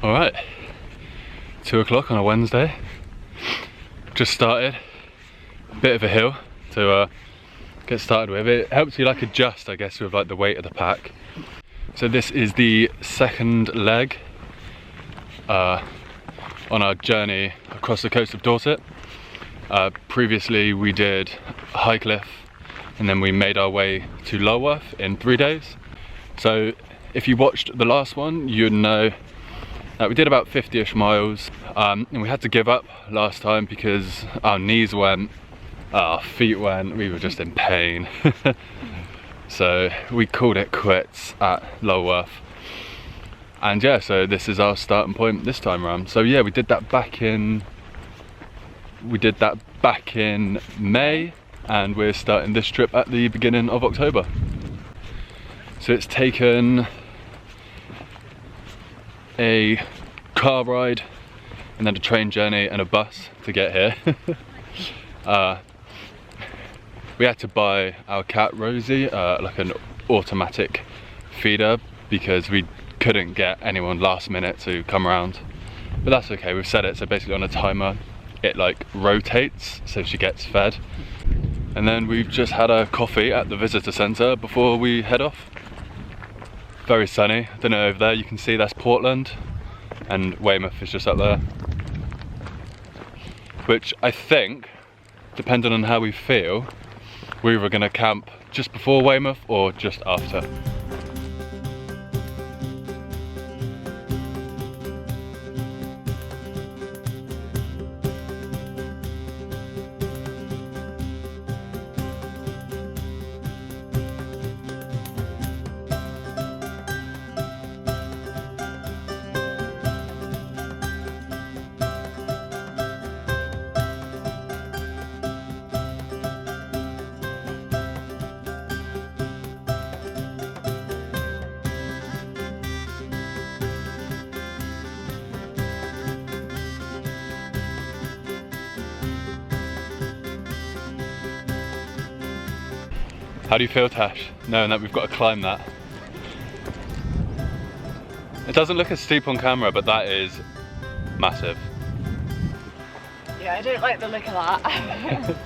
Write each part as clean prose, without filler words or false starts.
Alright, 2 o'clock on a Wednesday. Just started. A bit of a hill to get started with. It helps you like adjust, I guess, with like the weight of the pack. So this is the second leg on our journey across the coast of Dorset. Previously we did Highcliffe and then we made our way to Lulworth in 3 days. So if you watched the last one, you'd know that we did about 50-ish miles, and we had to give up last time because our knees went, our feet went, we were just in pain. So we called it quits at Lulworth. And yeah, so this is our starting point this time around. So yeah, we did that back in May, and we're starting this trip at the beginning of October. So it's taken a car ride and then a train journey and a bus to get here. We had to buy our cat Rosie like an automatic feeder because we couldn't get anyone last minute to come around, but that's okay, we've set it so basically on a timer it like rotates so she gets fed. And then we've just had a coffee at the visitor centre before we head off. Very sunny. I don't know, over there you can see that's Portland and Weymouth is just up there, which I think, depending on how we feel, we were going to camp just before Weymouth or just after. How do you feel, Tash, knowing that we've got to climb that? It doesn't look as steep on camera, but that is massive. Yeah, I don't like the look of that.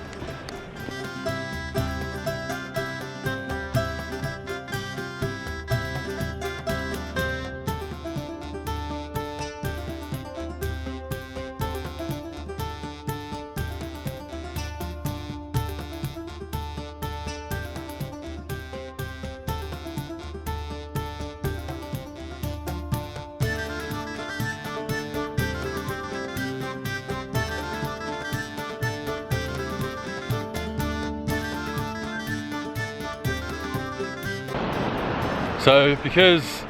So because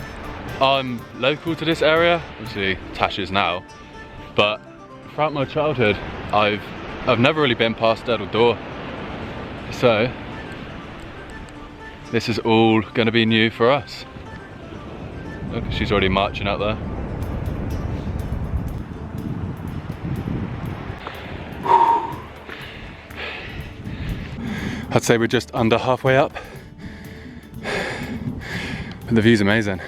I'm local to this area, obviously Tash is now, but throughout my childhood I've never really been past Dedal Door. So this is all going to be new for us. Look, she's already marching out there. I'd say we're just under halfway up. The view's amazing.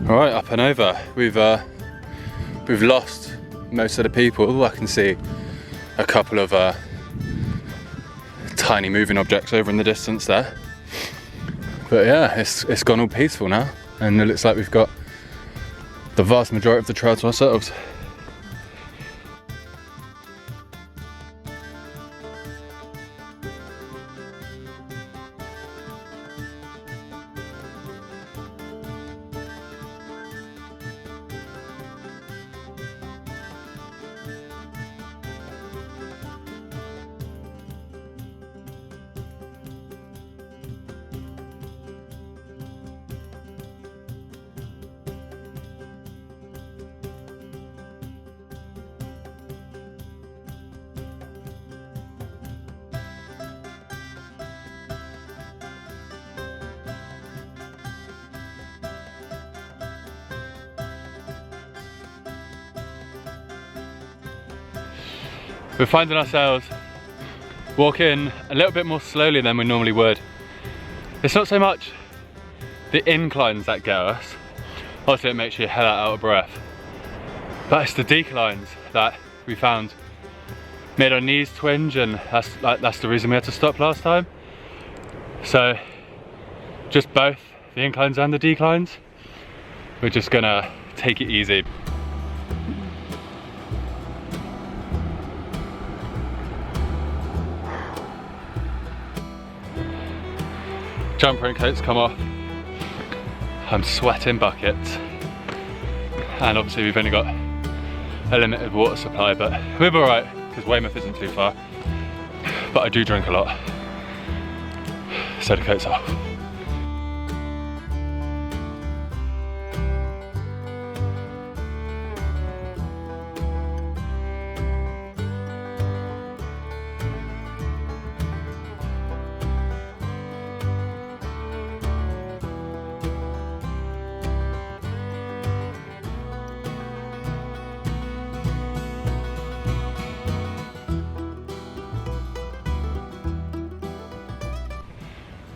All right, up and over. We've lost most of the people. I can see a couple of tiny moving objects over in the distance there. But yeah, it's gone all peaceful now, and it looks like we've got the vast majority of the trail to ourselves. we're finding ourselves walking a little bit more slowly than we normally would. It's not so much the inclines that get us, obviously it makes you hell out of breath, but it's the declines that we found made our knees twinge, and that's the reason we had to stop last time. So just both the inclines and the declines, we're just gonna take it easy. Jump raincoats come off. I'm sweating buckets. And obviously we've only got a limited water supply, but we're alright because Weymouth isn't too far. But I do drink a lot. So the coat's off.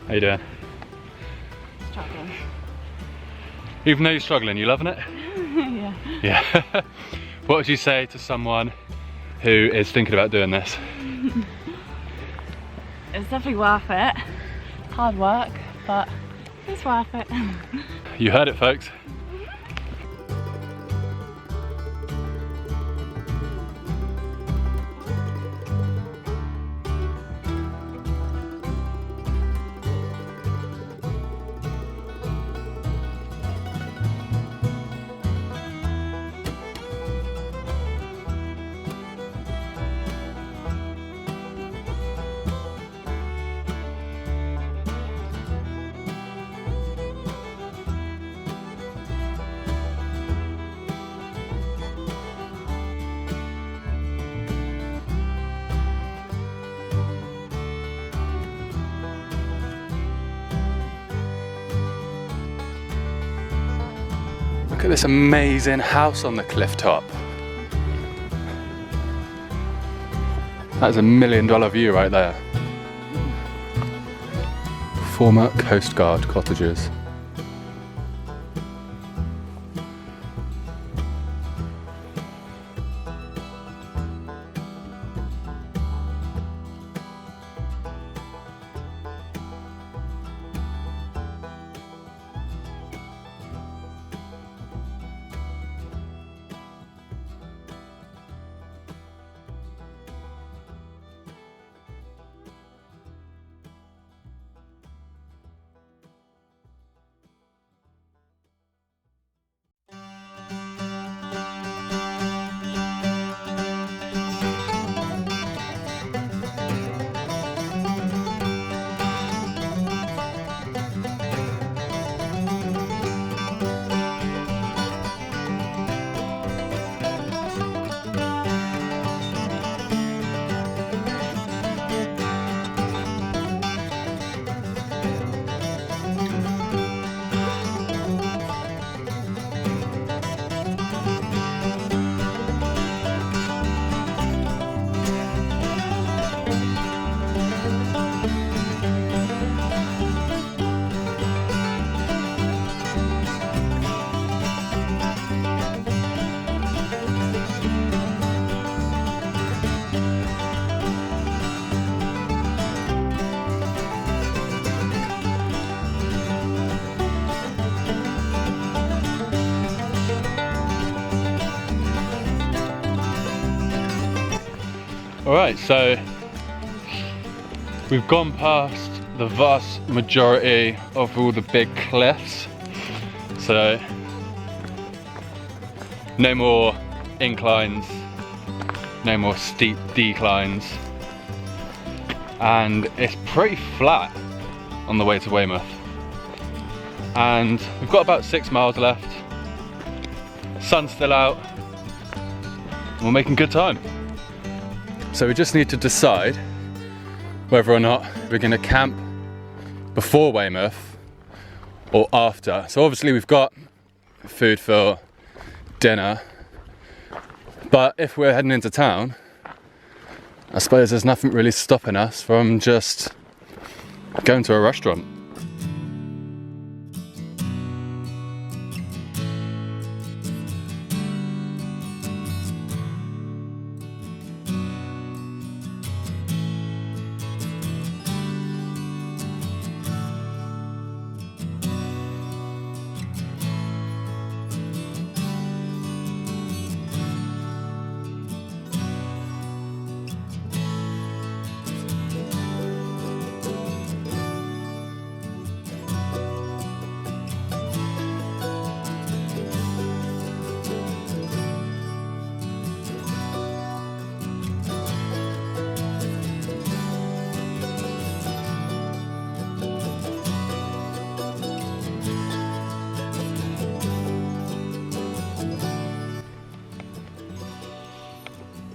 How you doing? Struggling. Even though you're struggling, you loving it? Yeah. Yeah. What would you say to someone who is thinking about doing this? It's definitely worth it. It's hard work, but it's worth it. You heard it, folks. Look at this amazing house on the cliff top. That's $1 million view right there. Former Coast Guard cottages. Alright, so we've gone past the vast majority of all the big cliffs, so no more inclines, no more steep declines, and it's pretty flat on the way to Weymouth. And we've got about 6 miles left, sun's still out, and we're making good time. So we just need to decide whether or not we're going to camp before Weymouth or after. So obviously we've got food for dinner, but if we're heading into town, I suppose there's nothing really stopping us from just going to a restaurant.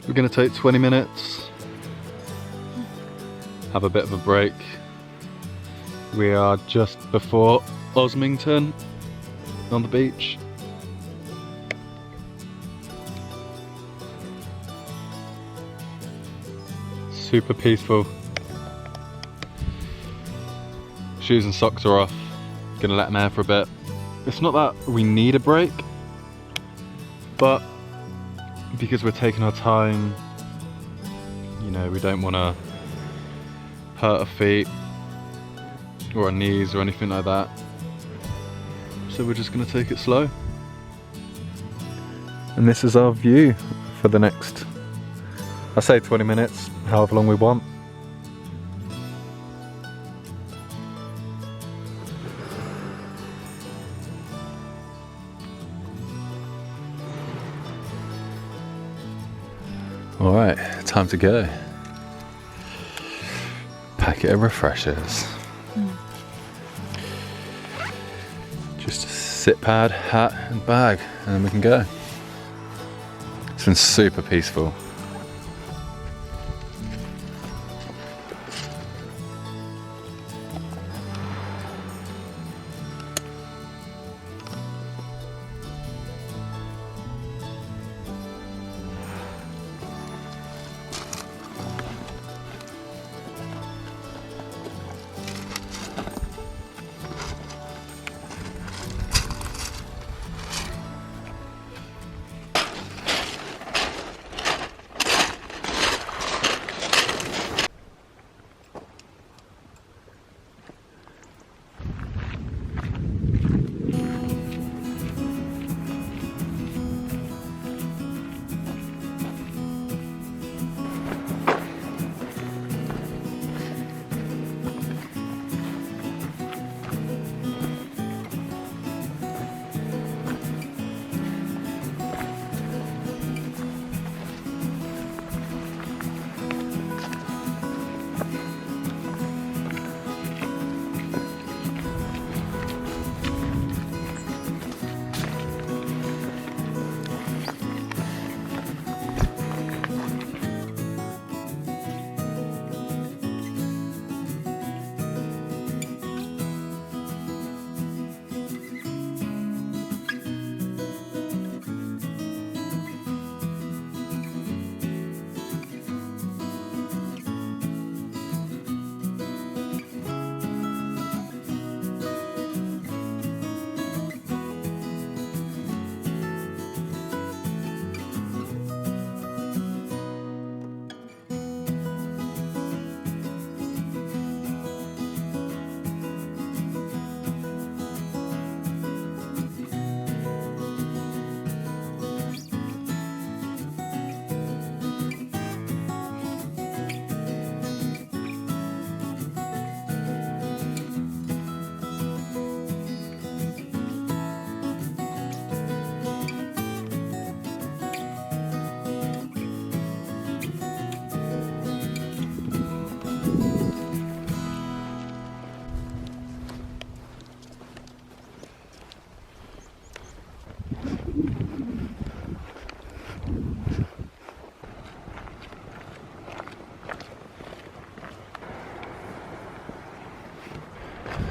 We're going to take 20 minutes, have a bit of a break. We are just before Osmington on the beach. Super peaceful. Shoes and socks are off. Gonna let them air for a bit. It's not that we need a break, but because we're taking our time, you know, we don't want to hurt our feet or our knees or anything like that. So we're just going to take it slow. And this is our view for the next, I say 20 minutes, however long we want. Alright, time to go. Packet of refreshers. Just a sit pad, hat and bag, and then we can go. It's been super peaceful.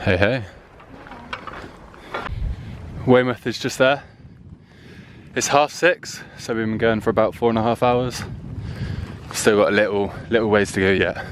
Hey, hey. Weymouth is just there. It's 6:30, so we've been going for about 4.5 hours. Still got a little ways to go yet.